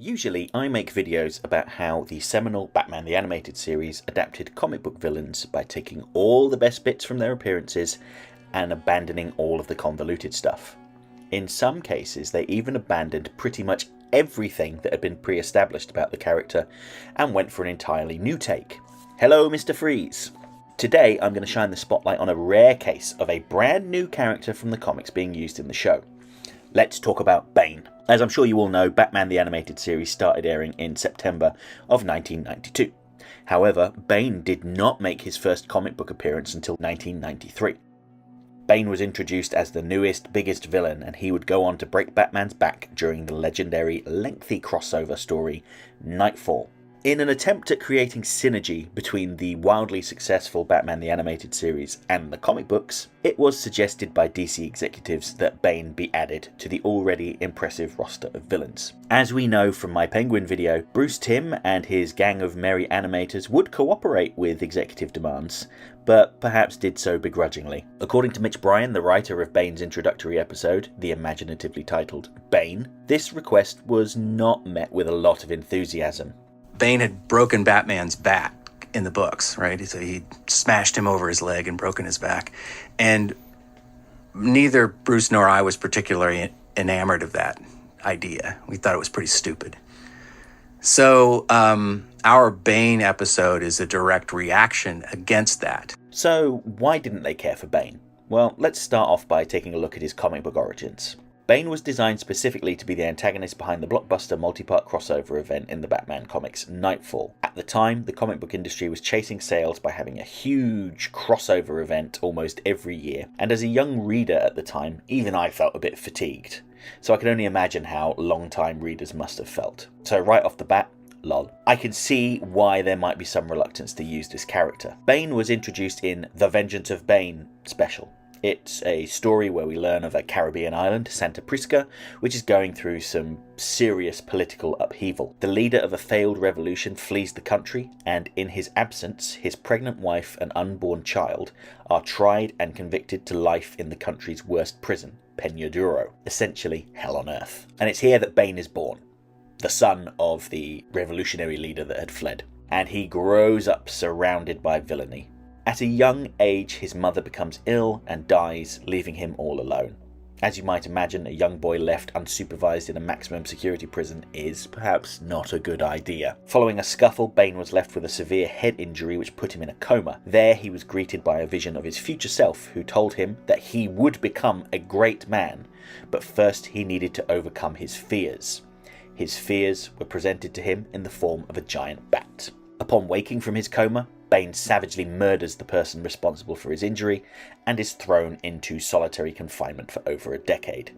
Usually I make videos about how the seminal Batman the Animated Series adapted comic book villains by taking all the best bits from their appearances and abandoning all of the convoluted stuff. In some cases they even abandoned pretty much everything that had been pre-established about the character and went for an entirely new take. Hello Mr. Freeze! Today I'm going to shine the spotlight on a rare case of a brand new character from the comics being used in the show. Let's talk about Bane. As I'm sure you all know, Batman the Animated Series started airing in September of 1992. However, Bane did not make his first comic book appearance until 1993. Bane was introduced as the newest, biggest villain, and he would go on to break Batman's back during the legendary, lengthy crossover story, Knightfall. In an attempt at creating synergy between the wildly successful Batman the Animated Series and the comic books, it was suggested by DC executives that Bane be added to the already impressive roster of villains. As we know from my Penguin video, Bruce Timm and his gang of merry animators would cooperate with executive demands, but perhaps did so begrudgingly. According to Mitch Bryan, the writer of Bane's introductory episode, the imaginatively titled Bane, this request was not met with a lot of enthusiasm. Bane had broken Batman's back in the books, right? So he smashed him over his leg and broken his back. And neither Bruce nor I was particularly enamored of that idea. We thought it was pretty stupid. So our Bane episode is a direct reaction against that. So why didn't they care for Bane? Well, let's start off by taking a look at his comic book origins. Bane was designed specifically to be the antagonist behind the blockbuster multi-part crossover event in the Batman comics, Knightfall. At the time, the comic book industry was chasing sales by having a huge crossover event almost every year, and as a young reader at the time, even I felt a bit fatigued. So I can only imagine how long-time readers must have felt. So right off the bat, lol. I can see why there might be some reluctance to use this character. Bane was introduced in the Vengeance of Bane special. It's a story where we learn of a Caribbean island, Santa Prisca, which is going through some serious political upheaval. The leader of a failed revolution flees the country, and in his absence, his pregnant wife and unborn child are tried and convicted to life in the country's worst prison, Peña Duro, essentially hell on earth. And it's here that Bane is born, the son of the revolutionary leader that had fled. And he grows up surrounded by villainy. At a young age, his mother becomes ill and dies, leaving him all alone. As you might imagine, a young boy left unsupervised in a maximum security prison is perhaps not a good idea. Following a scuffle, Bane was left with a severe head injury which put him in a coma. There he was greeted by a vision of his future self, who told him that he would become a great man, but first he needed to overcome his fears. His fears were presented to him in the form of a giant bat. Upon waking from his coma, Bane savagely murders the person responsible for his injury and is thrown into solitary confinement for over a decade.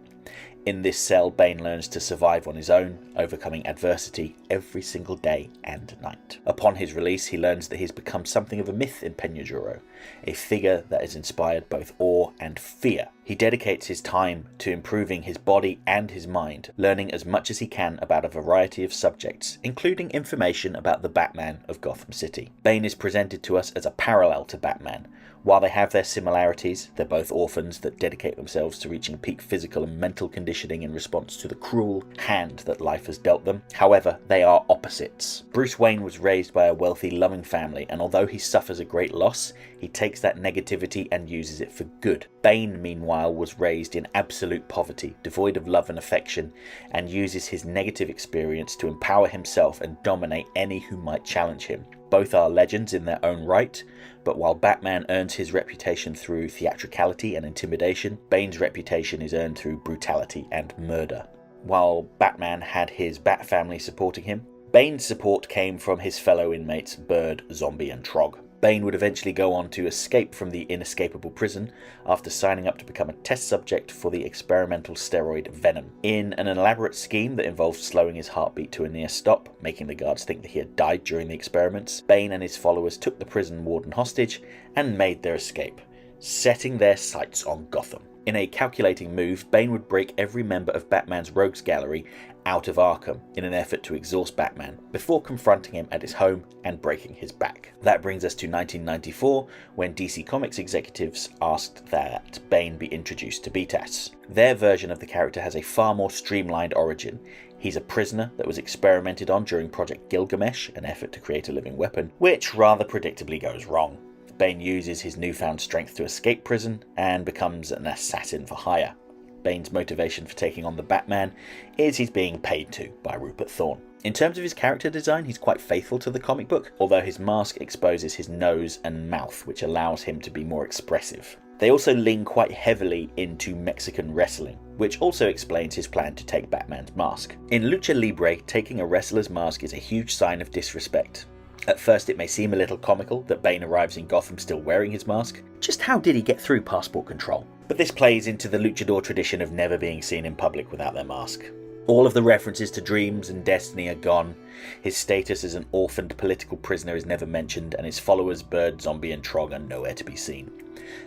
In this cell, Bane learns to survive on his own, overcoming adversity every single day and night. Upon his release, he learns that he's become something of a myth in Peña Duro, a figure that has inspired both awe and fear. He dedicates his time to improving his body and his mind, learning as much as he can about a variety of subjects, including information about the Batman of Gotham City. Bane is presented to us as a parallel to Batman. While they have their similarities, they're both orphans that dedicate themselves to reaching peak physical and mental conditioning in response to the cruel hand that life has dealt them. However, they are opposites. Bruce Wayne was raised by a wealthy, loving family, and although he suffers a great loss, he takes that negativity and uses it for good. Bane, meanwhile, was raised in absolute poverty, devoid of love and affection, and uses his negative experience to empower himself and dominate any who might challenge him. Both are legends in their own right, but while Batman earns his reputation through theatricality and intimidation, Bane's reputation is earned through brutality and murder. While Batman had his Bat family supporting him, Bane's support came from his fellow inmates Bird, Zombie and Trog. Bane would eventually go on to escape from the inescapable prison after signing up to become a test subject for the experimental steroid Venom. In an elaborate scheme that involved slowing his heartbeat to a near stop, making the guards think that he had died during the experiments, Bane and his followers took the prison warden hostage and made their escape, setting their sights on Gotham. In a calculating move, Bane would break every member of Batman's rogues gallery out of Arkham in an effort to exhaust Batman, before confronting him at his home and breaking his back. That brings us to 1994, when DC Comics executives asked that Bane be introduced to BTAS. Their version of the character has a far more streamlined origin. He's a prisoner that was experimented on during Project Gilgamesh, an effort to create a living weapon, which rather predictably goes wrong. Bane uses his newfound strength to escape prison and becomes an assassin for hire. Bane's motivation for taking on the Batman is he's being paid to by Rupert Thorne. In terms of his character design, he's quite faithful to the comic book, although his mask exposes his nose and mouth, which allows him to be more expressive. They also lean quite heavily into Mexican wrestling, which also explains his plan to take Batman's mask. In Lucha Libre, taking a wrestler's mask is a huge sign of disrespect. At first it may seem a little comical that Bane arrives in Gotham still wearing his mask. Just how did he get through passport control? But this plays into the luchador tradition of never being seen in public without their mask. All of the references to dreams and destiny are gone. His status as an orphaned political prisoner is never mentioned, and his followers Bird, Zombie and Trog are nowhere to be seen.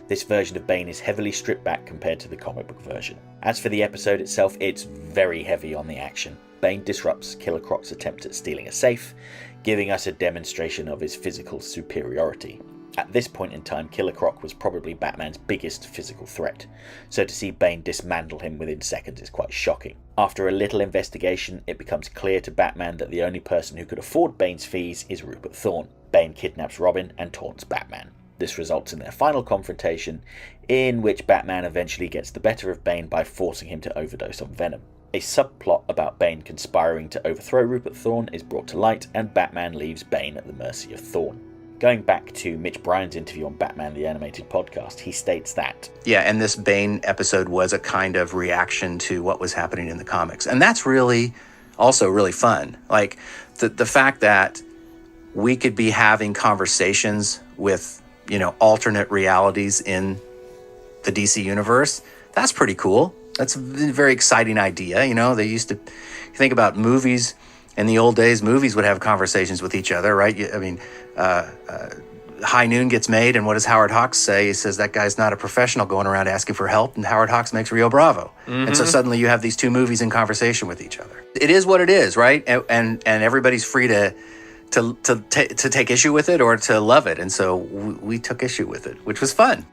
This version of Bane is heavily stripped back compared to the comic book version. As for the episode itself, it's very heavy on the action. Bane disrupts Killer Croc's attempt at stealing a safe, giving us a demonstration of his physical superiority. At this point in time, Killer Croc was probably Batman's biggest physical threat, so to see Bane dismantle him within seconds is quite shocking. After a little investigation, it becomes clear to Batman that the only person who could afford Bane's fees is Rupert Thorne. Bane kidnaps Robin and taunts Batman. This results in their final confrontation, in which Batman eventually gets the better of Bane by forcing him to overdose on venom. A subplot about Bane conspiring to overthrow Rupert Thorne is brought to light, and Batman leaves Bane at the mercy of Thorne. Going back to Mitch Bryan's interview on Batman the Animated Podcast, he states that, Yeah, and this Bane episode was a kind of reaction to what was happening in the comics. And that's really also really fun. Like the fact that we could be having conversations with, alternate realities in the DC universe, that's pretty cool. That's a very exciting idea. They used to think about movies. In the old days, movies would have conversations with each other, right? High Noon gets made, and what does Howard Hawks say? He says that guy's not a professional going around asking for help, and Howard Hawks makes Rio Bravo. Mm-hmm. And so suddenly you have these two movies in conversation with each other. It is what it is, right? And everybody's free to take issue with it or to love it. And so we took issue with it, which was fun.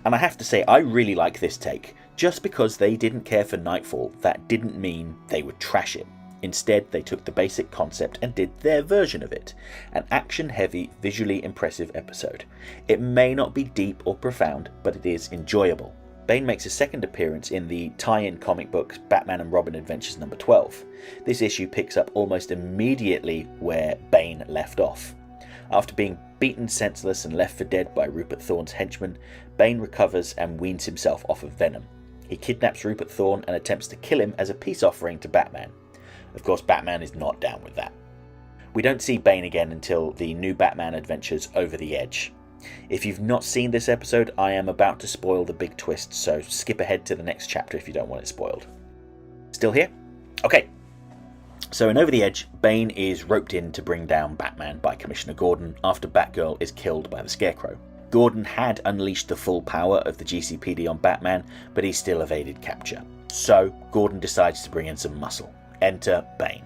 And I have to say, I really like this take. Just because they didn't care for Knightfall, that didn't mean they would trash it. Instead, they took the basic concept and did their version of it. An action-heavy, visually impressive episode. It may not be deep or profound, but it is enjoyable. Bane makes a second appearance in the tie-in comic book Batman and Robin Adventures number 12. This issue picks up almost immediately where Bane left off. After being beaten senseless and left for dead by Rupert Thorne's henchmen, Bane recovers and weans himself off of venom. He kidnaps Rupert Thorne and attempts to kill him as a peace offering to Batman. Of course, Batman is not down with that. We don't see Bane again until the new Batman Adventures Over the Edge. If you've not seen this episode, I am about to spoil the big twist, so skip ahead to the next chapter if you don't want it spoiled. Still here? Okay. So in Over the Edge, Bane is roped in to bring down Batman by Commissioner Gordon after Batgirl is killed by the Scarecrow. Gordon had unleashed the full power of the GCPD on Batman, but he still evaded capture. So Gordon decides to bring in some muscle. Enter Bane.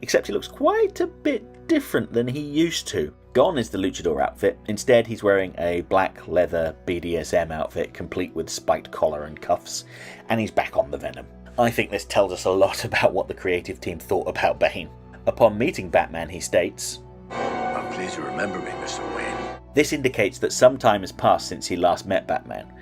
Except he looks quite a bit different than he used to. Gone is the luchador outfit. Instead, he's wearing a black leather BDSM outfit complete with spiked collar and cuffs, and he's back on the venom. I think this tells us a lot about what the creative team thought about Bane. Upon meeting Batman, he states, I'm pleased you remember me, Mr. Wayne. This indicates that some time has passed since he last met Batman.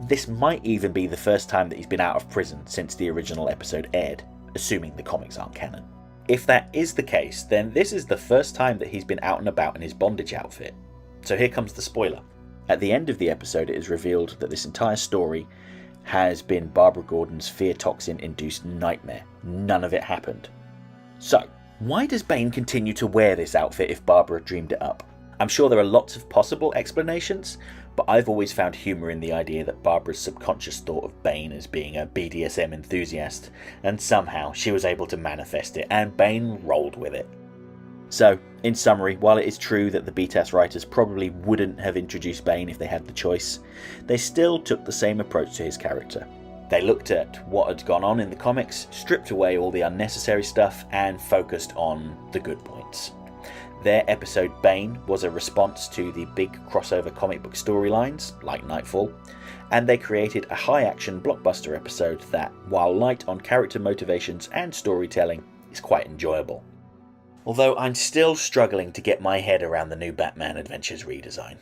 This might even be the first time that he's been out of prison since the original episode aired, assuming the comics aren't canon. If that is the case, then this is the first time that he's been out and about in his bondage outfit. So here comes the spoiler. At the end of the episode, it is revealed that this entire story has been Barbara Gordon's fear toxin-induced nightmare. None of it happened. So, why does Bane continue to wear this outfit if Barbara dreamed it up? I'm sure there are lots of possible explanations, but I've always found humour in the idea that Barbara's subconscious thought of Bane as being a BDSM enthusiast, and somehow she was able to manifest it, and Bane rolled with it. So, in summary, while it is true that the BTAS writers probably wouldn't have introduced Bane if they had the choice, they still took the same approach to his character. They looked at what had gone on in the comics, stripped away all the unnecessary stuff, and focused on the good points. Their episode Bane was a response to the big crossover comic book storylines, like Knightfall, and they created a high-action blockbuster episode that, while light on character motivations and storytelling, is quite enjoyable. Although I'm still struggling to get my head around the new Batman Adventures redesign.